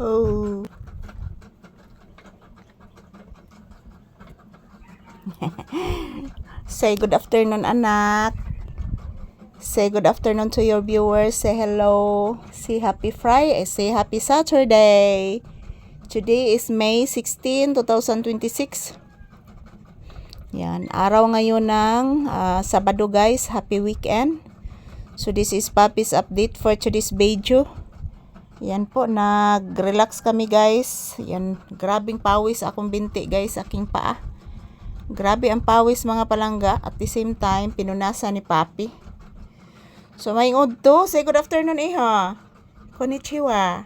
Oh. Say good afternoon, anak. Say good afternoon to your viewers. Say hello. Say happy Friday. Say happy Saturday. Today is May 16, 2026. Yan, araw ngayon ng Sabado guys. Happy weekend. So this is Papi's update for today's video. Yan po, nag-relax kami guys. Yan, grabing pawis akong binti guys, aking paa. Grabe ang pawis mga palangga. At the same time, pinunasan ni Papi. So may to. Say good afternoon iha. Konnichiwa.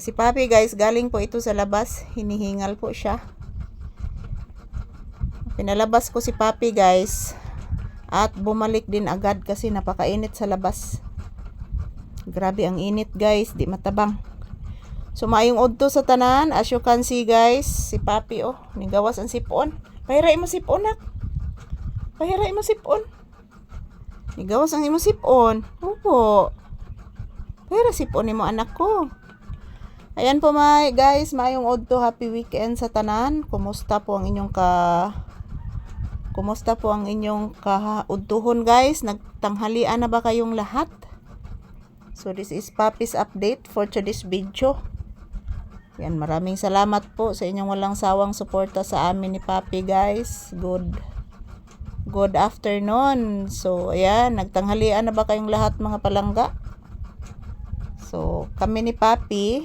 Si Papi guys, galing po ito sa labas. Hinihingal po siya. Pinalabas ko si Papi guys. At bumalik din agad kasi napakainit sa labas. Grabe ang init guys, di matabang. So maayong udto sa tanan, as you can see guys, si Papi nigawas ang sipon. Pahiray mo sipon nak. Pahiray mo sipon. Nigawas ang imo sipon. Opo. Pahiray sipon nimo anak ko. Ayan po guys, maayong udto, happy weekend sa tanan. Kumusta po ang inyong kaudtuhon guys? Nagtanghalian na ba kayong lahat? So this is Papi's update for today's video. Yan, maraming salamat po sa inyong walang sawang suporta sa amin ni Papi guys. Good afternoon. So ayan, nagtanghalian na ba kayong lahat mga palangga? So kami ni Papi,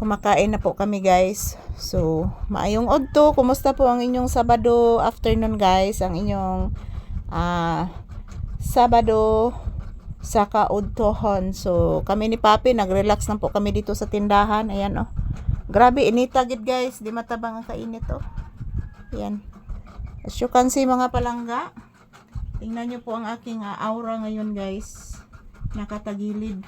kumakain na po kami guys. So maayong udto. Kumusta po ang inyong Sabado afternoon guys? Ang inyong Sabado sa kaudtohon. So kami ni Papi nag-relax lang po kami dito sa tindahan. Ayan grabe initagid guys, di matabang ang kainit Ayan, as you can see mga palangga, tingnan nyo po ang aking aura ngayon guys. Nakatagilid.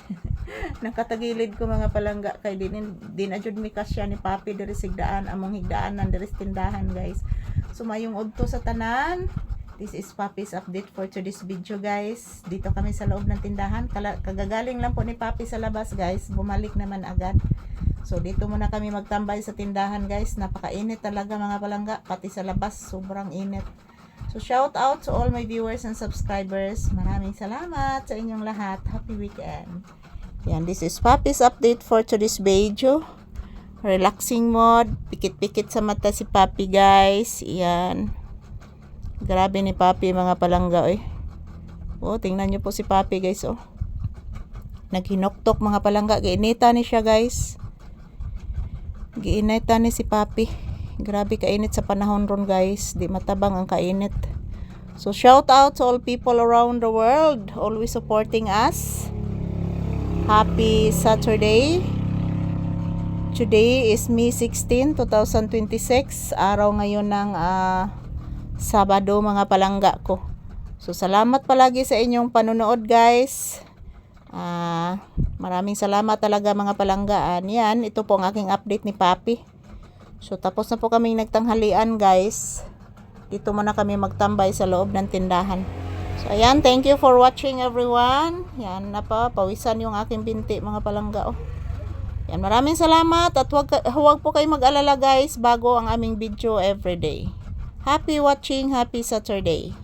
Nakatagilid ko mga palangga kay din ajud mi kasya ni Papi diri sigdaan among higdaanan diri sa tindahan guys. So mayong udto sa tanan. This is Papi's update for today's video guys. Dito kami sa loob ng tindahan. Kagagaling lang po ni Papi sa labas guys. Bumalik naman agad. So dito muna kami magtambay sa tindahan guys. Napakainit talaga mga palangga. Pati sa labas sobrang init. So shout out to all my viewers and subscribers. Maraming salamat sa inyong lahat. Happy weekend. Yan, this is Papi's update for today's video. Relaxing mode. Pikit-pikit sa mata si Papi guys. Yan. Grabe ni Papi mga palangga tingnan nyo po si Papi guys Naghinoktok mga palangga. Giinita ni siya guys. Giinita ni si Papi. Grabe kainit sa panahon ron guys. Di matabang ang kainit. So shout out to all people around the world always supporting us. Happy Saturday. Today is May 16, 2026. Araw ngayon ng Sabado mga palangga ko. So salamat palagi sa inyong panunood guys. Maraming salamat talaga mga palanggaan. Yan, ito po ang aking update ni Papi. So tapos na po kaming nagtanghalian guys. Dito muna kami magtambay sa loob ng tindahan. So ayan, thank you for watching everyone. Yan, pawisan yung aking binti mga palangga Yan, maraming salamat at huwag po kayo mag-alala guys bago ang aming video everyday. Happy watching, happy Saturday.